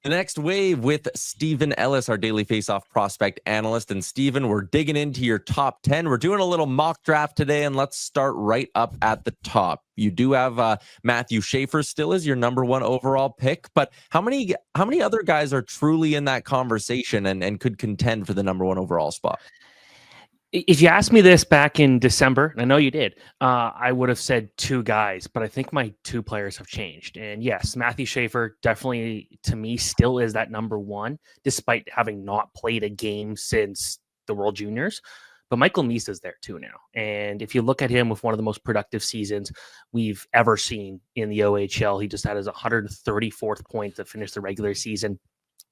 The next wave with Stephen Ellis, our daily Faceoff prospect analyst. And Stephen, we're digging into your top 10. We're doing a little mock draft today, and let's start right up at the top. You do have Matthew Schaefer still as your number one overall pick, but how many other guys are truly in that conversation and could contend for the number one overall spot? If you asked me this back in December, and I know you did, I would have said two guys, but I think my two players have changed. And yes, Matthew Schaefer definitely, to me, still is that number one, despite having not played a game since the World Juniors. But Michael Misa is there too now. And if you look at him with one of the most productive seasons we've ever seen in the OHL, he just had his 134th point to finish the regular season.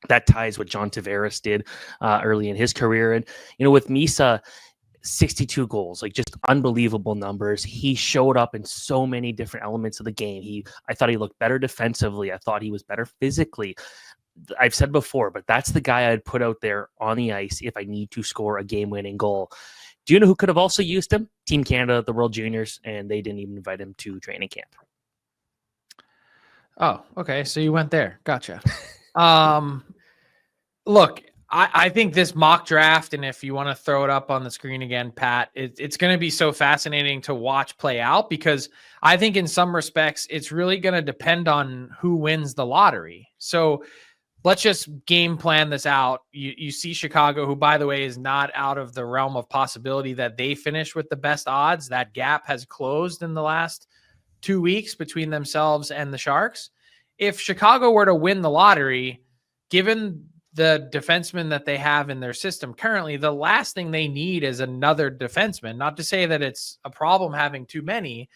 That ties what John Tavares did early in his career. And, with Misa, 62 goals, like just unbelievable numbers. He showed up in so many different elements of the game. I thought he looked better defensively. I thought he was better physically. I've said before, but that's the guy I'd put out there on the ice if I need to score a game-winning goal. Do you know who could have also used him? Team Canada, the World Juniors, and they didn't even invite him to training camp. Oh, okay. So you went there. Gotcha. Look, I think this mock draft, and if you want to throw it up on the screen again, Pat, it's going to be so fascinating to watch play out, because I think in some respects, it's really going to depend on who wins the lottery. So let's just game plan this out. You see Chicago, who, by the way, is not out of the realm of possibility that they finish with the best odds. That gap has closed in the last 2 weeks between themselves and the Sharks. If Chicago were to win the lottery, given the defenseman that they have in their system currently, the last thing they need is another defenseman. Not to say that it's a problem having too many,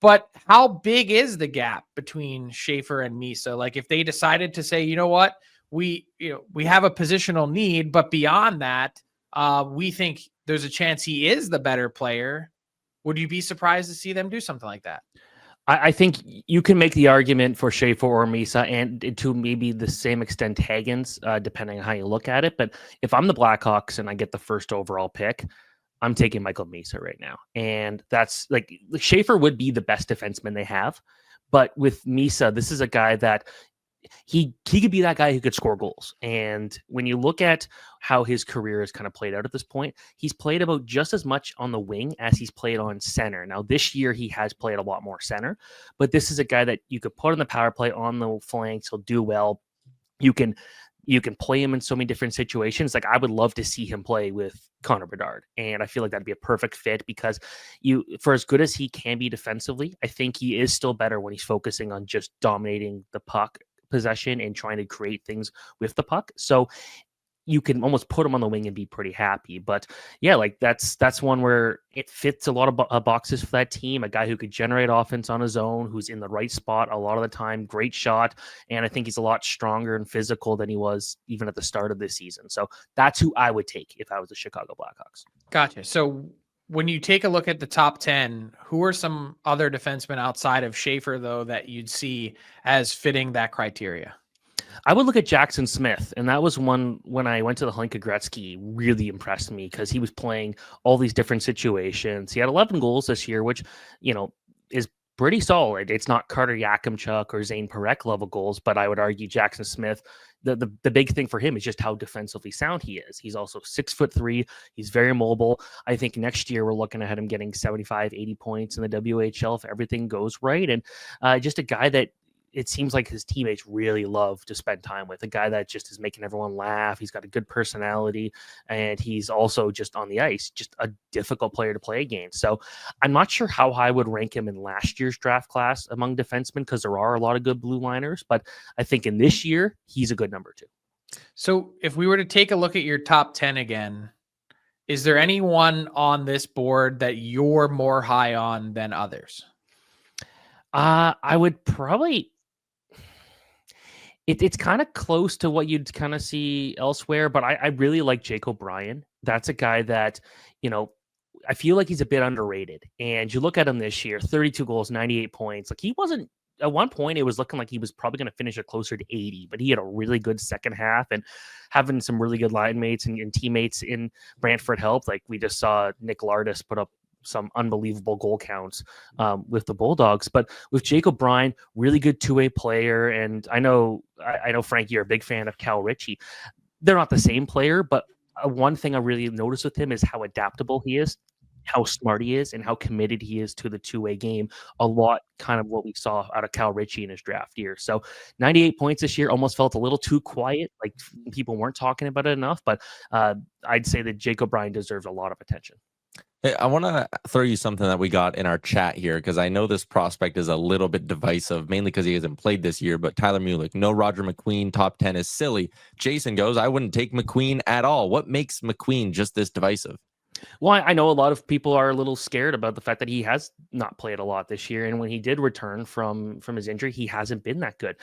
but how big is the gap between Schaefer and Misa? Like, if they decided to say, you know what, we have a positional need, but beyond that, we think there's a chance he is the better player. Would you be surprised to see them do something like that? I think you can make the argument for Schaefer or Misa, and to maybe the same extent Hagens, depending on how you look at it. But if I'm the Blackhawks and I get the first overall pick, I'm taking Michael Misa right now. And that's like, Schaefer would be the best defenseman they have. But with Misa, this is a guy that he could be that guy who could score goals. And when you look at how his career has kind of played out at this point, he's played about just as much on the wing as he's played on center. Now, this year he has played a lot more center, but this is a guy that you could put on the power play on the flanks. He'll do well. You can play him in so many different situations. Like, I would love to see him play with Connor Bedard. And I feel like that'd be a perfect fit, because for as good as he can be defensively, I think he is still better when he's focusing on just dominating the puck possession and trying to create things with the puck. So you can almost put him on the wing and be pretty happy. But yeah, like that's one where it fits a lot of boxes for that team. A guy who could generate offense on his own, who's in the right spot a lot of the time, great shot. And I think he's a lot stronger and physical than he was even at the start of this season. So that's who I would take if I was the Chicago Blackhawks. Gotcha. So when you take a look at the top 10, who are some other defensemen outside of Schaefer, though, that you'd see as fitting that criteria? I would look at Jackson Smith, and that was one when I went to the Hlinka Gretzky, really impressed me because he was playing all these different situations. He had 11 goals this year, which, is pretty solid. It's not Carter Yakimchuk or Zane Parekh level goals, but I would argue Jackson Smith, the big thing for him is just how defensively sound he is. He's also 6'3". He's very mobile. I think next year we're looking at him getting 75, 80 points in the WHL if everything goes right. And just a guy that it seems like his teammates really love to spend time with, a guy that just is making everyone laugh. He's got a good personality, and he's also just on the ice, just a difficult player to play against. So I'm not sure how high I would rank him in last year's draft class among defensemen, because there are a lot of good blue liners, but I think in this year, he's a good number 2. So if we were to take a look at your top 10 again, is there anyone on this board that you're more high on than others? I would probably... It's kind of close to what you'd kind of see elsewhere, but I really like Jake O'Brien. That's a guy that, I feel like he's a bit underrated. And you look at him this year, 32 goals, 98 points. Like, he wasn't, at one point, it was looking like he was probably going to finish it closer to 80, but he had a really good second half, and having some really good line mates and teammates in Brantford helped. Like, we just saw Nick Lardis put up some unbelievable goal counts with the Bulldogs. But with Jake O'Brien, really good two-way player. And I know, Frank, you're a big fan of Cal Ritchie. They're not the same player, but one thing I really noticed with him is how adaptable he is, how smart he is, and how committed he is to the two-way game. A lot kind of what we saw out of Cal Ritchie in his draft year. So 98 points this year almost felt a little too quiet, like people weren't talking about it enough, but I'd say that Jake O'Brien deserves a lot of attention. Hey, I want to throw you something that we got in our chat here, because I know this prospect is a little bit divisive, mainly because he hasn't played this year, but Tyler Mulick, no Roger McQueen, top 10 is silly. Jason goes, I wouldn't take McQueen at all. What makes McQueen just this divisive? Well, I know a lot of people are a little scared about the fact that he has not played a lot this year. And when he did return from his injury, he hasn't been that good.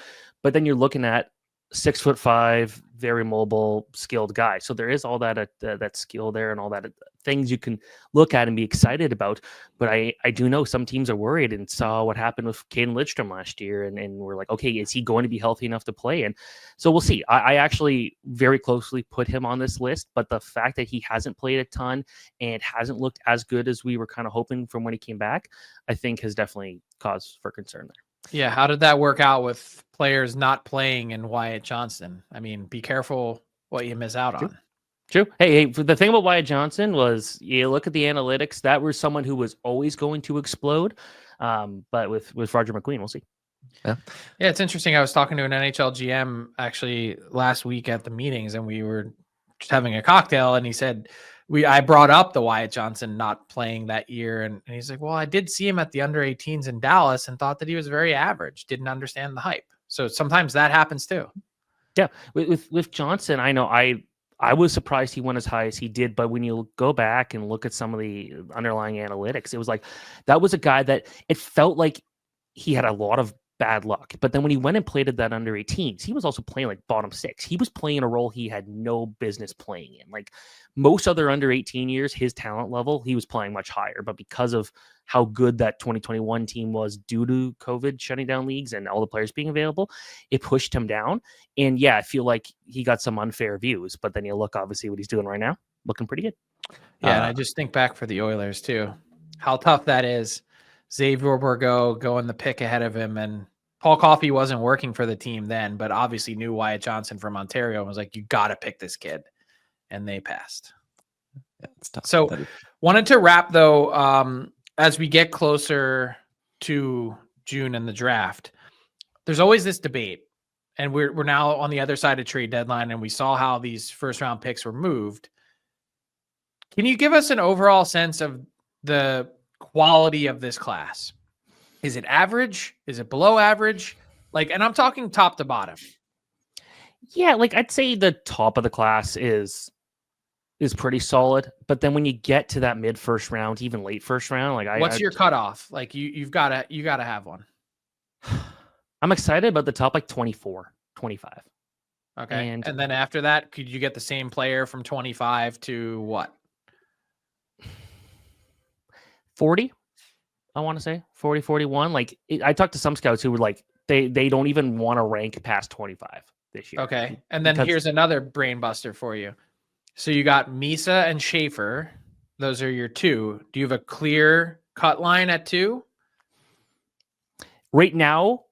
But then you're looking at 6'5", very mobile, skilled guy. So there is all that that skill there and all that things you can look at and be excited about. But I do know some teams are worried and saw what happened with Caden Lidstrom last year. And we're like, okay, is he going to be healthy enough to play? And so we'll see. I actually very closely put him on this list. But the fact that he hasn't played a ton and hasn't looked as good as we were kind of hoping from when he came back, I think has definitely cause for concern there. Yeah, how did that work out with players not playing and Wyatt Johnston? I mean, be careful what you miss out on. True. Hey, the thing about Wyatt Johnston was you look at the analytics, that was someone who was always going to explode. But with Roger McQueen, we'll see. Yeah, it's interesting. I was talking to an NHL GM actually last week at the meetings, and we were just having a cocktail, and he said, I brought up the Wyatt Johnston not playing that year. And he's like, well, I did see him at the under 18s in Dallas and thought that he was very average. Didn't understand the hype. So sometimes that happens too. Yeah. With Johnson, I know I was surprised he went as high as he did. But when you go back and look at some of the underlying analytics, it was like, that was a guy that it felt like he had a lot of bad luck. But then when he went and played at that under 18s, he was also playing like bottom six. He was playing a role he had no business playing in. Like most other under 18 years, his talent level, he was playing much higher. But because of how good that 2021 team was due to COVID shutting down leagues and all the players being available, it pushed him down. And yeah, I feel like he got some unfair views. But then you look, obviously, what he's doing right now, looking pretty good. Yeah, and I just think back for the Oilers too, how tough that is. Xavier Bourgault going the pick ahead of him, and Paul Coffey wasn't working for the team then, but obviously knew Wyatt Johnston from Ontario and was like, you got to pick this kid. And they passed. Yeah, it's tough. So wanted to wrap though, as we get closer to June and the draft, there's always this debate, and we're now on the other side of trade deadline, and we saw how these first round picks were moved. Can you give us an overall sense of the quality of this class? Is it average? Is it below average? Like, and I'm talking top to bottom. Yeah, like I'd say the top of the class is pretty solid, but then when you get to that mid first round, even late first round, like what's your cutoff? Like you gotta have one. I'm excited about the top like 24, 25. Okay, and then after that, could you get the same player from 25 to what? 40. I want to say 40, 41. Like I talked to some scouts who were like, they don't even want to rank past 25 this year. Okay. And then here's another brain buster for you. So you got Misa and Schaefer. Those are your two. Do you have a clear cut line at 2? Right now,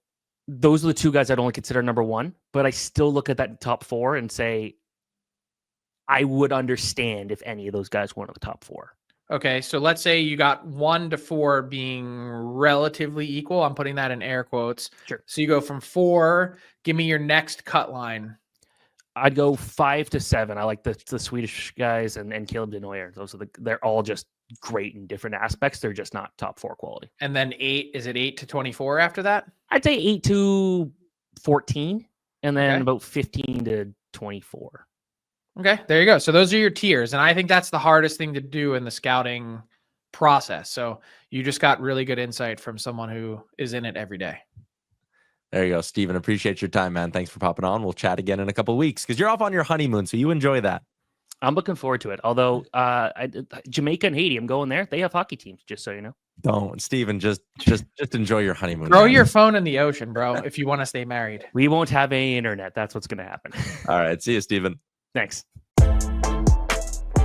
those are the two guys I'd only consider number 1, but I still look at that top 4 and say, I would understand if any of those guys weren't in the top 4. Okay, so let's say you got 1 to 4 being relatively equal. I'm putting that in air quotes. Sure. So you go from 4. Give me your next cut line. I'd go 5 to 7. I like the Swedish guys and Caleb Denoyer. Those are they're all just great in different aspects. They're just not top 4 quality. And then 8, is it 8 to 24 after that? I'd say 8 to 14, and then about 15 to 24. Okay, there you go. So those are your tiers. And I think that's the hardest thing to do in the scouting process. So you just got really good insight from someone who is in it every day. There you go, Steven. Appreciate your time, man. Thanks for popping on. We'll chat again in a couple of weeks because you're off on your honeymoon, so you enjoy that. I'm looking forward to it. Although Jamaica and Haiti, I'm going there. They have hockey teams, just so you know. Don't, Steven. Just enjoy your honeymoon. Throw your phone in the ocean, bro, if you want to stay married. We won't have any internet. That's what's going to happen. All right. See you, Steven. Thanks.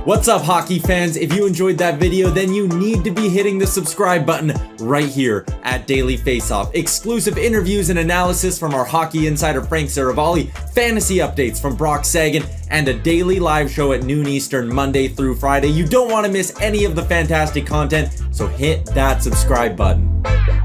What's up, hockey fans? If you enjoyed that video, then you need to be hitting the subscribe button right here at Daily Faceoff. Exclusive interviews and analysis from our hockey insider Frank Seravalli, fantasy updates from Brock Sagan, and a daily live show at noon Eastern Monday through Friday. You don't want to miss any of the fantastic content, so hit that subscribe button.